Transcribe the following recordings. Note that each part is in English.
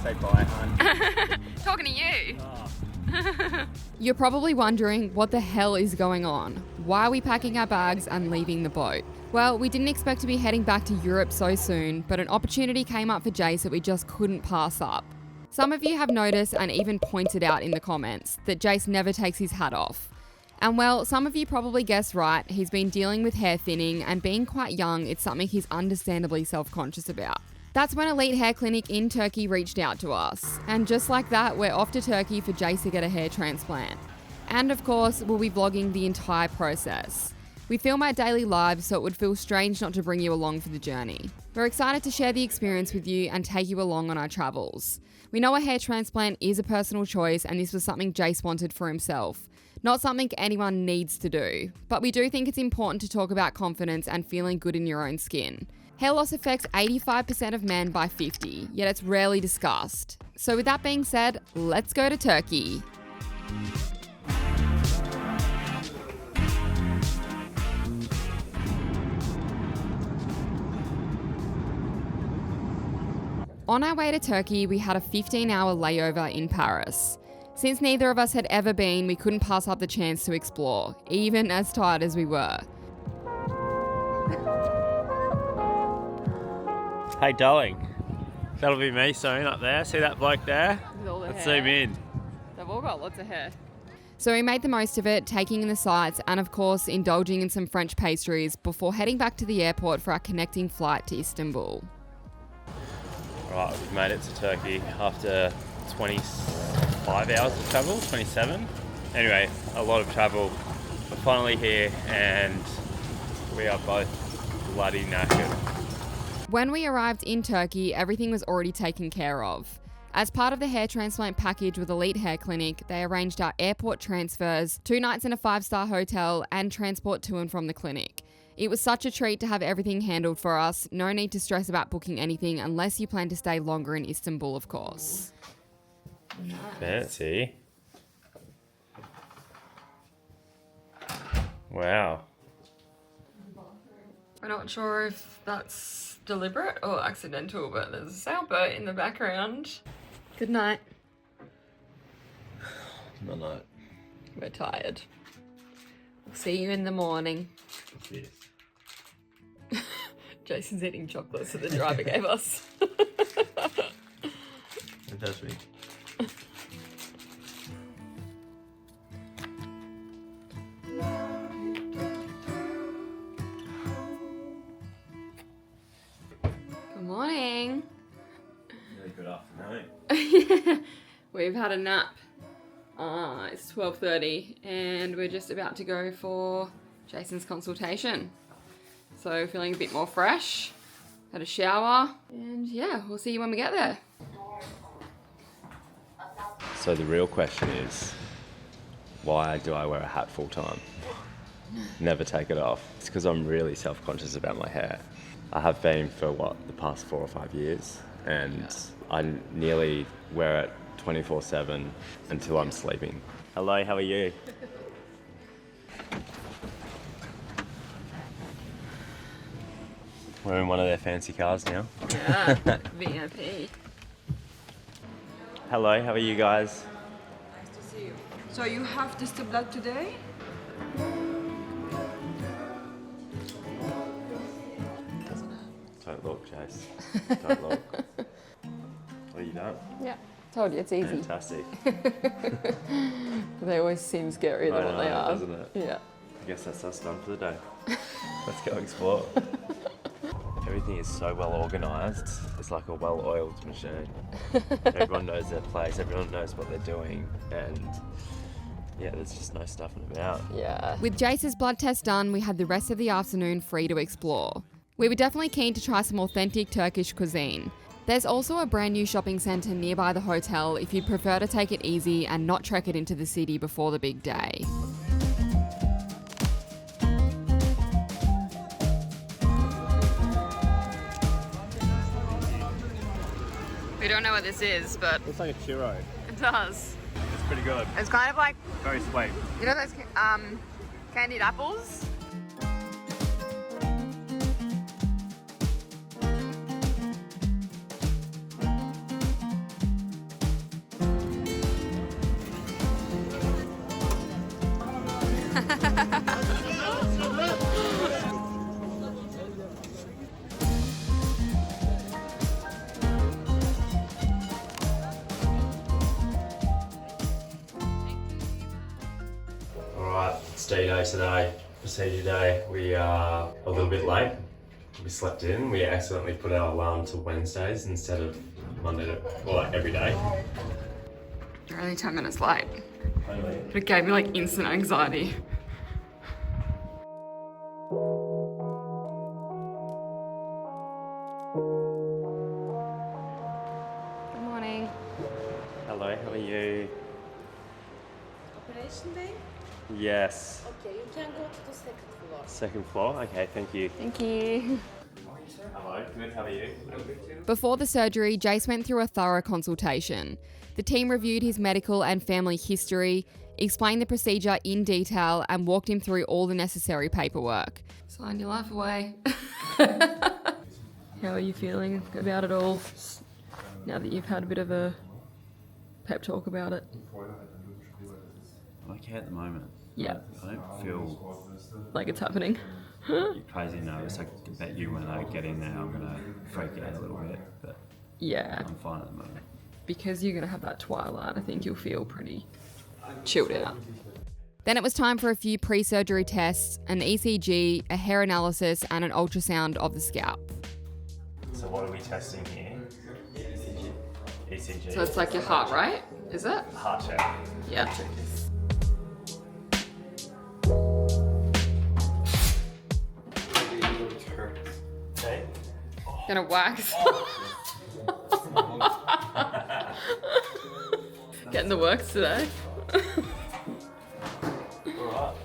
Say bye, hun. Talking to you. Oh. You're probably wondering what the hell is going on. Why are we packing our bags and leaving the boat? Well, we didn't expect to be heading back to Europe so soon, but an opportunity came up for Jase that we just couldn't pass up. Some of you have noticed and even pointed out in the comments that Jase never takes his hat off. And well, some of you probably guessed right, he's been dealing with hair thinning, and being quite young, it's something he's understandably self-conscious about. That's when Elit Hair Clinic in Turkey reached out to us. And just like that, we're off to Turkey for Jase to get a hair transplant. And of course, we'll be vlogging the entire process. We film our daily lives, so it would feel strange not to bring you along for the journey. We're excited to share the experience with you and take you along on our travels. We know a hair transplant is a personal choice, and this was something Jase wanted for himself. Not something anyone needs to do, but we do think it's important to talk about confidence and feeling good in your own skin. Hair loss affects 85% of men by 50, yet it's rarely discussed. So with that being said, let's go to Turkey. On our way to Turkey, we had a 15-hour layover in Paris. Since neither of us had ever been, we couldn't pass up the chance to explore, even as tired as we were. Hey, darling. That'll be me soon up there. See that bloke there? Let's zoom in. They've all got lots of hair. So we made the most of it, taking in the sights and of course indulging in some French pastries before heading back to the airport for our connecting flight to Istanbul. Right, we've made it to Turkey after 25 hours of travel, 27. Anyway, a lot of travel. We're finally here and we are both bloody knackered. When we arrived in Turkey, everything was already taken care of. As part of the hair transplant package with Elit Hair Clinic, they arranged our airport transfers, 2 nights in a 5-star hotel, and transport to and from the clinic. It was such a treat to have everything handled for us. No need to stress about booking anything unless you plan to stay longer in Istanbul, of course. Nice. Fancy. Wow. We're not sure if that's deliberate or accidental, but there's a sailboat in the background. Good night. Not night. We're tired. We'll see you in the morning. Yes. Jason's eating chocolates that the driver gave us. Don't touch me. Good morning. Really good afternoon. We've had a nap. It's 12:30 and we're just about to go for Jason's consultation. So feeling a bit more fresh, had a shower, and yeah, we'll see you when we get there. So the real question is, why do I wear a hat full time? Never take it off. It's because I'm really self-conscious about my hair. I have been for the past 4 or 5 years, and I nearly wear it 24/7 until I'm sleeping. Hello, how are you? We're in one of their fancy cars now. Yeah, VIP. Hello, how are you guys? Nice to see you. So you have this blood today? Don't look, Jase. Don't look. What are you done? Yeah, told you it's easy. Fantastic. They always seem scarier than what they are. Doesn't it? Yeah. I guess that's us done for the day. Let's go explore. Everything is so well organised. It's like a well-oiled machine. Everyone knows their place. Everyone knows what they're doing. And yeah, there's just no stuffing about. Yeah. With Jase's blood test done, we had the rest of the afternoon free to explore. We were definitely keen to try some authentic Turkish cuisine. There's also a brand new shopping centre nearby the hotel if you'd prefer to take it easy and not trek it into the city before the big day. We don't know what this is, but Looks like a churro. it does. It's pretty good. It's kind of like, Very sweet. you know those candied apples? Stay day today, procedure day. We are a little bit late. We slept in. We accidentally put our alarm to Wednesdays instead of Monday to, well, like every day. You're only 10 minutes late. Only. But it gave me like instant anxiety. Good morning. Hello, how are you? Operation day? Yes. Okay, you can go to the second floor. Second floor? Okay, thank you. Thank you. Hello, good, how are you? Before the surgery, Jase went through a thorough consultation. The team reviewed his medical and family history, explained the procedure in detail, and walked him through all the necessary paperwork. Signed your life away. How are you feeling about it all now that you've had a bit of a pep talk about it? I'm okay at the moment. Yeah. I don't feel Like it's happening? crazy nervous. I bet you when I get in there I'm gonna freak out a little bit, but Yeah. I'm fine at the moment. Because you're going to have that twilight, I think you'll feel pretty chilled out. Then it was time for a few pre-surgery tests, an ECG, a hair analysis, and an ultrasound of the scalp. So what are we testing here? ECG. So it's like your heart rate, is it? Heart check. Yeah. Okay. Gonna wax. Getting the works today. Alright.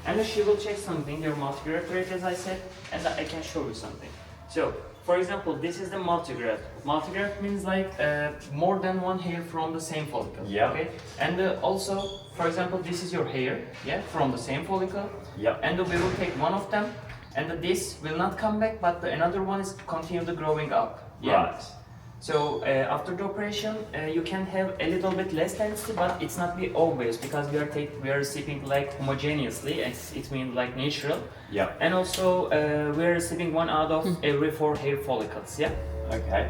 And she will check something, your multigrade rate, as I said, and I can show you something. So, for example, this is the multigrade. Multigrade means like more than one hair from the same follicle. Yeah. Okay. And also, for example, this is your hair, yeah, from the same follicle. Yeah. And we will take one of them, and this will not come back, but the another one is continually growing up. Yeah. Right. So after the operation, you can have a little bit less density, but it's not be always because we are receiving like homogeneously. It means like natural. Yeah. And also we are receiving one out of every 4 hair follicles. Yeah. Okay.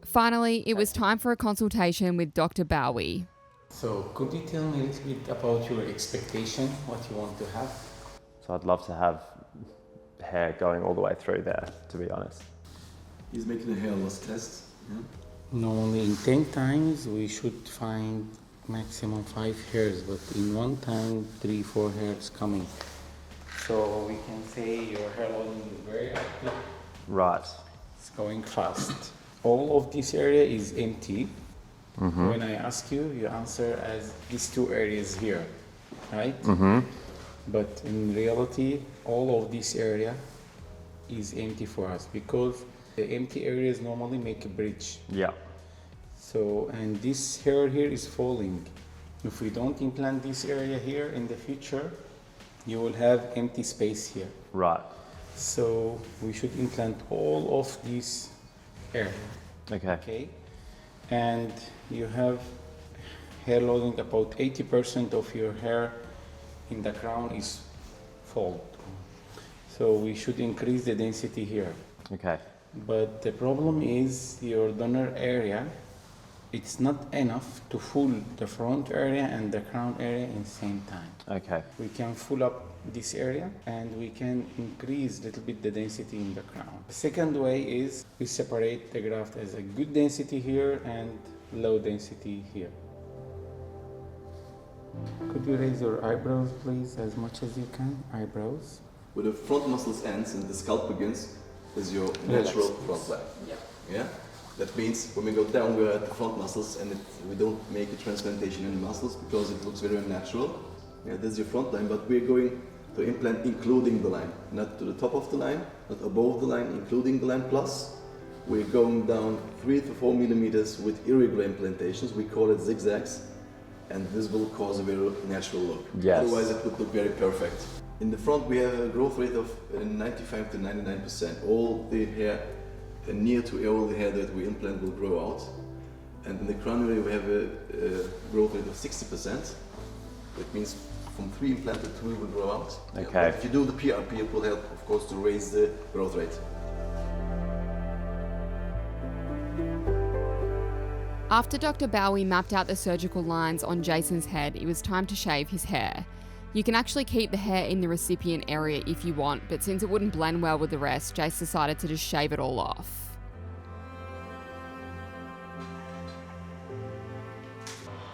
Finally, it was time for a consultation with Dr. Bowie. So could you tell me a little bit about your expectation, what you want to have? So I'd love to have hair going all the way through there, to be honest. He's making a hair loss test. Yeah? Normally in 10 times we should find maximum 5 hairs, but in one time 3-4 hairs coming. So we can say your hair loading is very active. Right. It's going fast. All of this area is empty. When I ask you, you answer as these 2 areas here, right? But in reality, all of this area is empty for us because the empty areas normally make a bridge. Yeah. So, and this hair here is falling. If we don't implant this area here in the future, you will have empty space here. Right. So we should implant all of this area. Okay. Okay, and you have hair loading. About 80% of your hair in the crown is fold. So we should increase the density here. Okay. But the problem is your donor area, it's not enough to full the front area and the crown area in the same time. Okay. We can full up this area and we can increase a little bit the density in the crown. The second way is we separate the graft as a good density here and low density here. Could you raise your eyebrows please as much as you can? Eyebrows. Where the front muscles ends and the scalp begins is your natural front line. Yeah? That means when we go down, we're at the front muscles and we don't make a transplantation in the muscles because it looks very unnatural. Yeah, that's your front line, but we're going to implant including the line, not to the top of the line, not above the line, including the line plus. We're going down 3 to 4 millimeters with irregular implantations. We call it zigzags, and this will cause a very natural look. Yes. Otherwise, it would look very perfect. In the front, we have a growth rate of 95 to 99%. All the hair, near to all the hair that we implant will grow out. And in the crown area, we have a growth rate of 60%. That means from 3 implanted, 2 will grow out. Okay. But if you do the PRP, it will help, of course, to raise the growth rate. After Dr. Bowie mapped out the surgical lines on Jason's head, it was time to shave his hair. You can actually keep the hair in the recipient area if you want, but since it wouldn't blend well with the rest, Jase decided to just shave it all off.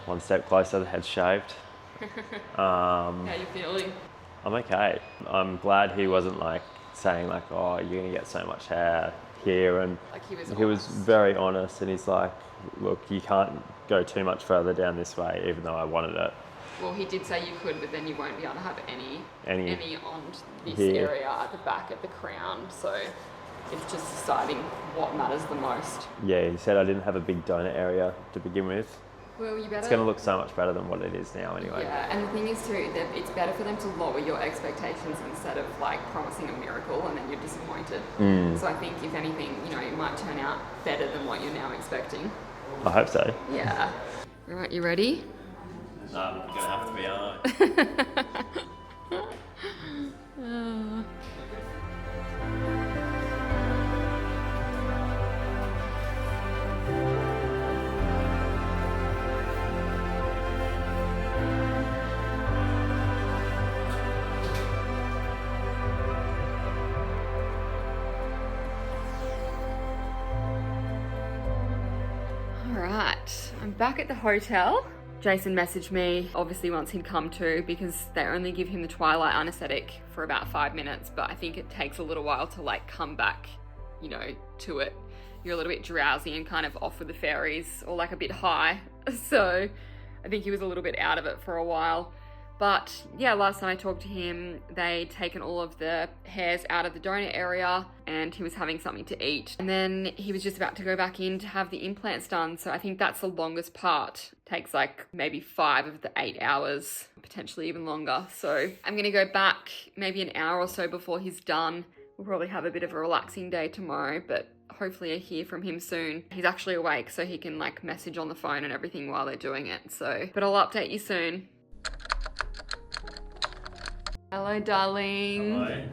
One step closer, the head's shaved. How are you feeling? I'm okay. I'm glad he wasn't like saying like, oh, you're gonna get so much hair here, and Like he was very honest, and he's like, look, you can't go too much further down this way, even though I wanted it. Well, he did say you could, but then you won't be able to have any on this here. area at the back at the crown. So it's just deciding what matters the most. Yeah, he said I didn't have a big donor area to begin with. Well, you better. It's going to look so much better than what it is now anyway. Yeah, and the thing is too, that it's better for them to lower your expectations instead of like promising a miracle and then you're disappointed. So I think if anything, you know, it might turn out better than what you're now expecting. I hope so. Yeah. All right, you ready? I'm going to have to be, aren't I? Alright, I'm back at the hotel. Jason messaged me, obviously wants he'd come too, because they only give him the twilight anesthetic for about 5 minutes, but I think it takes a little while to like come back, you know, to it. You're a little bit drowsy and kind of off with the fairies, or like a bit high. So I think he was a little bit out of it for a while. But yeah, last time I talked to him, they'd taken all of the hairs out of the donor area and he was having something to eat. And then he was just about to go back in to have the implants done. So I think that's the longest part. Takes like maybe 5 of the 8 hours, potentially even longer. So I'm gonna go back maybe an hour or so before he's done. We'll probably have a bit of a relaxing day tomorrow, but hopefully I hear from him soon. He's actually awake, so he can like message on the phone and everything while they're doing it. So, but I'll update you soon. Hello, darling. Hello.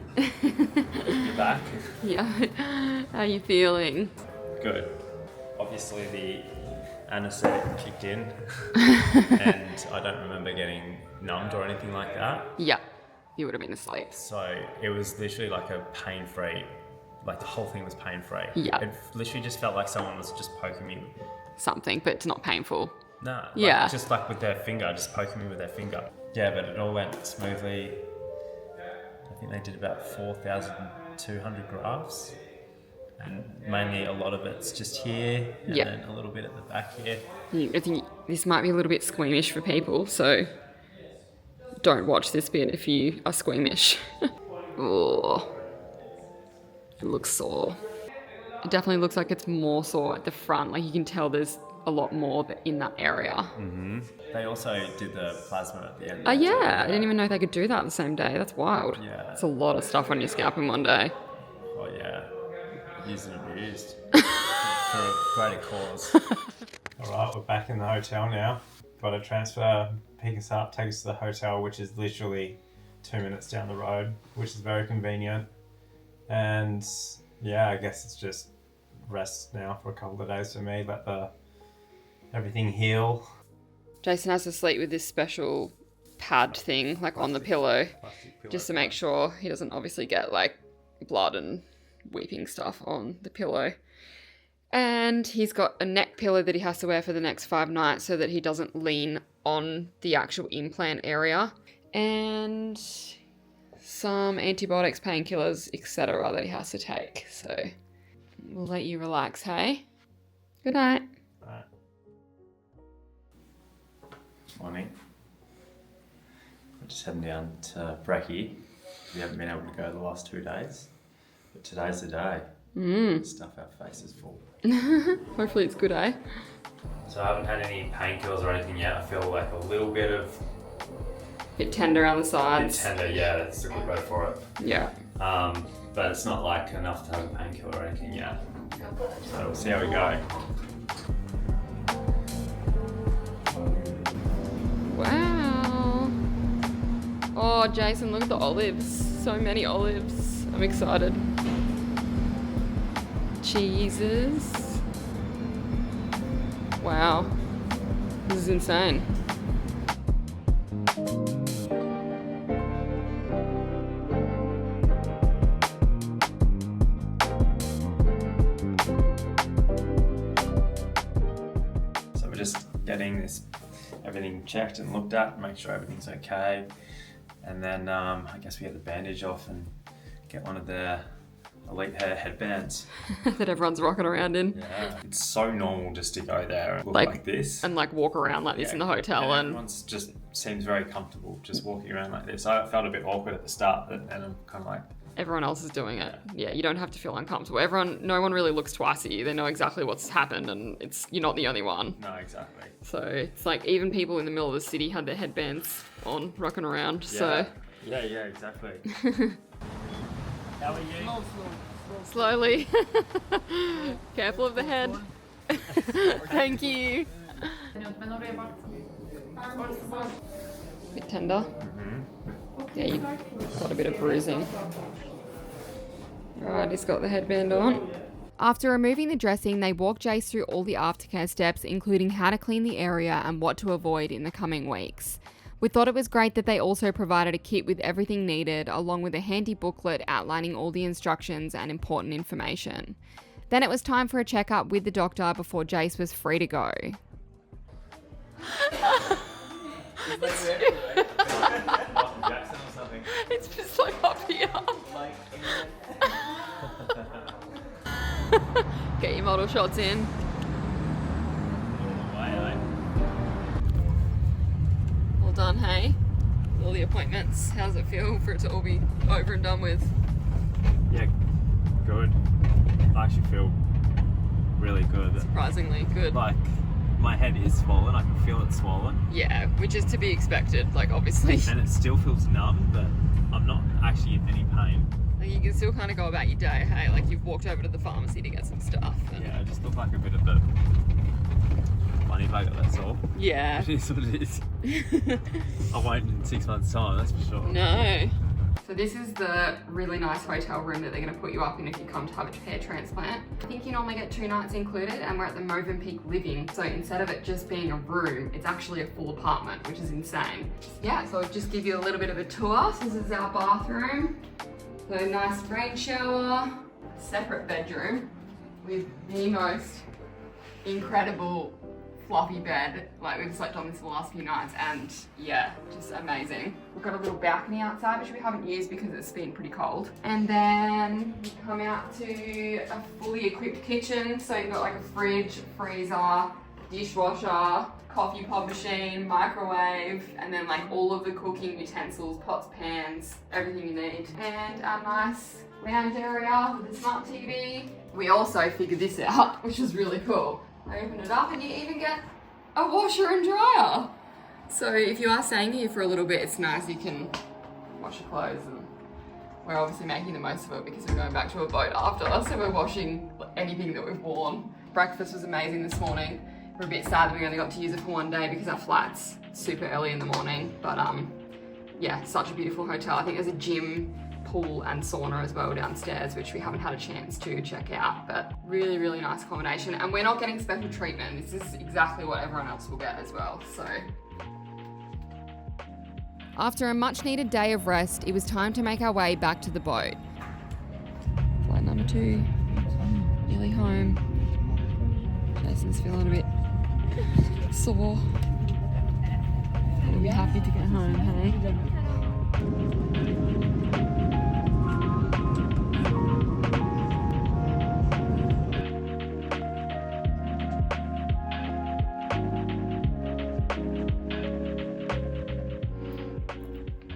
You're back. Yeah. How are you feeling? Good. Obviously the anaesthetic kicked in and I don't remember getting numbed or anything like that. Yeah. You would have been asleep. So it was literally like a pain-free, like the whole thing was pain-free. Yeah. It literally just felt like someone was just poking me. Something, but it's not painful. Nah. Yeah. Just like with their finger, just poking me with their finger. Yeah, but it all went smoothly. I think they did about 4,200 grafts. And mainly a lot of it's just here and Yep. then a little bit at the back here. I think this might be a little bit squeamish for people, so don't watch this bit if you are squeamish. Oh, it looks sore. It definitely looks like it's more sore at the front. Like you can tell there's a lot more in that area. They also did the plasma at the end. Oh yeah, I didn't even know they could do that the same day. That's wild. Yeah. That's a lot of stuff on your scalp in one day. Oh yeah, used and abused for a greater cause. All right, we're back in the hotel now. Got a transfer, pick us up, take us to the hotel, which is literally 2 minutes down the road, which is very convenient. And yeah, I guess it's just rest now for a couple of days for me. Let everything heal. Jason has to sleep with this special pad thing, like on the pillow, just to make sure he doesn't obviously get like blood and weeping stuff on the pillow. And he's got a neck pillow that he has to wear for the next 5 nights so that he doesn't lean on the actual implant area. And some antibiotics, painkillers, etc. that he has to take. So we'll let you relax, hey? Good night. Right. Morning. We're just heading down to Brekkie. We haven't been able to go the last 2 days, but today's the day. Stuff our faces full. Hopefully it's good, eh? So I haven't had any painkillers or anything yet. I feel like a little bit of Bit tender around the bit sides. tender, yeah, that's a good word for it. Yeah. But it's not like enough to have a painkiller or anything yet. So we'll see how we go. Wow. Oh, Jason, look at the olives. So many olives. I'm excited. Cheeses. Wow. This is insane. So we're just getting everything checked and looked at, make sure everything's okay. And then I guess we get the bandage off and get one of the Elit Hair headbands. That everyone's rocking around in. Yeah, it's so normal just to go there and look like this. And like walk around like this in the hotel. And everyone's just seems very comfortable just walking around like this. I felt a bit awkward at the start, but then I'm kind of like... Everyone else is doing it. Yeah, you don't have to feel uncomfortable. No one really looks twice at you. They know exactly what's happened, and you're not the only one. No, exactly. So it's like even people in the middle of the city had their headbands on, rocking around. Yeah. So Yeah, exactly. How are you? slowly. Careful of the head. Thank you. Bit tender. Yeah, you got a bit of bruising. Alright, he's got the headband on. After removing the dressing, they walked Jase through all the aftercare steps, including how to clean the area and what to avoid in the coming weeks. We thought it was great that they also provided a kit with everything needed, along with a handy booklet outlining all the instructions and important information. Then it was time for a checkup with the doctor before Jase was free to go. It's just like up here. Get your model shots in. Well done, hey? All the appointments. How's it feel for it to all be over and done with? Yeah, good. I actually feel really good. Surprisingly good. Like, my head is swollen. I can feel it swollen. Yeah, which is to be expected, like obviously. And it still feels numb, but I'm not actually in any pain. Like you can still kind of go about your day, hey? Like you've walked over to the pharmacy to get some stuff. And Yeah, I just look like a bit of a money bugger, that's all. yeah. It is what it is. I won't in 6 months' time, that's for sure. No. So this is the really nice hotel room that they're going to put you up in if you come to have a hair transplant. I think you normally get 2 nights included, and we're at the Movenpick Living. So instead of it just being a room, it's actually a full apartment, which is insane. Yeah, so I'll just give you a little bit of a tour. So this is our bathroom. So nice rain shower, separate bedroom with the most incredible fluffy bed. Like we've slept on this the last few nights, and yeah, just amazing. We've got a little balcony outside which we haven't used because it's been pretty cold. And then we come out to a fully equipped kitchen. So you've got like a fridge, freezer, dishwasher, coffee pod machine, microwave, and then like all of the cooking utensils, pots, pans, everything you need. And a nice lounge area with a smart TV. We also figured this out, which is really cool. I open it up and you even get a washer and dryer. So if you are staying here for a little bit, it's nice, you can wash your clothes, and we're obviously making the most of it because we're going back to a boat after, so we're washing anything that we've worn. Breakfast was amazing this morning. We're a bit sad that we only got to use it for one day because our flight's super early in the morning, but yeah, such a beautiful hotel. I think there's a gym, pool and sauna as well downstairs, which we haven't had a chance to check out, but really, really nice accommodation. And we're not getting special treatment. This is exactly what everyone else will get as well, so. After a much needed day of rest, it was time to make our way back to the boat. Flight number 2, nearly home. Jason's feeling a bit sore. We'll be happy to get home, hey?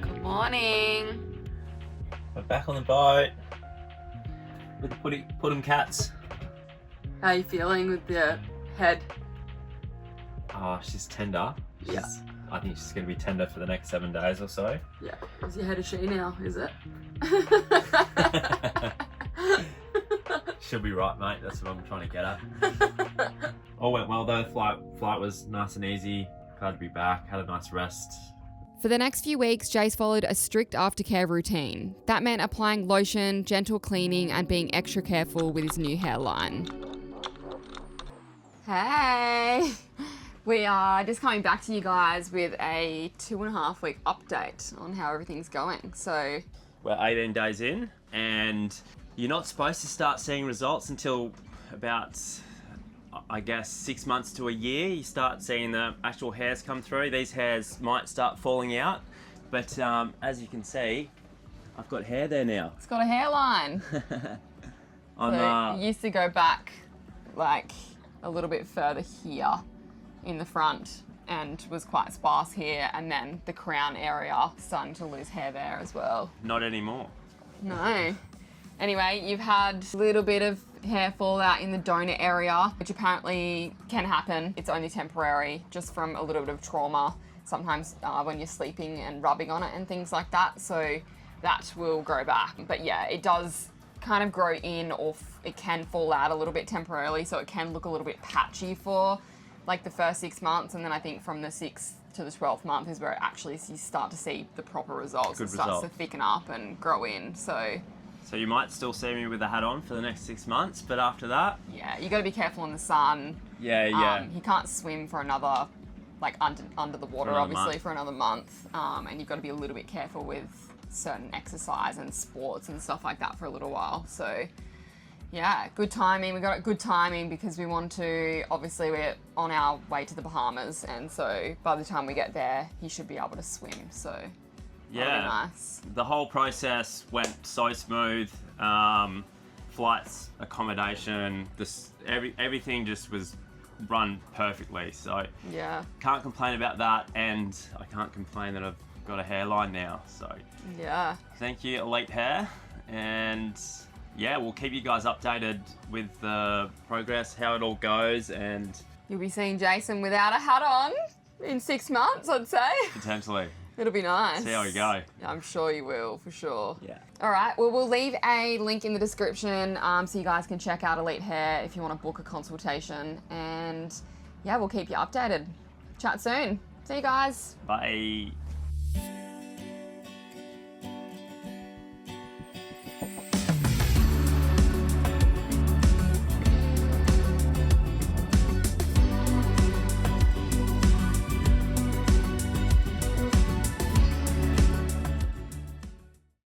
Good morning. We're back on the boat with the Pudding cats. How are you feeling with the head? Oh, she's tender. Yeah. I think she's going to be tender for the next 7 days or so. Yeah. Is your head a she now, is it? She'll be right, mate. That's what I'm trying to get at. All went well though. Flight was nice and easy. Glad to be back. Had a nice rest. For the next few weeks, Jase followed a strict aftercare routine. That meant applying lotion, gentle cleaning, and being extra careful with his new hairline. Hey! We are just coming back to you guys with a 2.5 week update on how everything's going. So We're 18 days in, and you're not supposed to start seeing results until about, I guess, 6 months to a year. You start seeing the actual hairs come through. These hairs might start falling out, but as you can see, I've got hair there now. it's got a hairline. I'm, It used to go back like a little bit further here in the front and was quite sparse here, and then the crown area starting to lose hair there as well. not anymore. No. Anyway, you've had a little bit of hair fallout in the donor area, which apparently can happen. It's only temporary, just from a little bit of trauma, sometimes when you're sleeping and rubbing on it and things like that. So that will grow back. But yeah, it does kind of grow in, or it can fall out a little bit temporarily, so it can look a little bit patchy for like the first 6 months, and then I think from the 6th to the 12th month is where it actually you start to see the proper results. Good It starts result. to thicken up and grow in. So You might still see me with a hat on for the next 6 months, but after that, yeah, you got to be careful in the sun. yeah. He can't swim for another, like under the water, For another obviously, month. for another month. And you've got to be a little bit careful with certain exercise and sports and stuff like that for a little while. So yeah, good timing. We got good timing because we want to, obviously we're on our way to the Bahamas, and so by the time we get there, he should be able to swim. So that'll be nice. The whole process went so smooth. Flights, accommodation, everything just was run perfectly. So Yeah. can't complain about that, and I can't complain that I've got a hairline now. So Yeah. thank you, Elite Hair, and yeah, we'll keep you guys updated with the progress, how it all goes, and You'll be seeing Jason without a hat on in 6 months, I'd say. potentially It'll be nice. see how we go. I'm sure you will, for sure. Yeah. All right, well, we'll leave a link in the description so you guys can check out Elite Hair if you want to book a consultation. And yeah, we'll keep you updated. Chat soon. See you guys. Bye.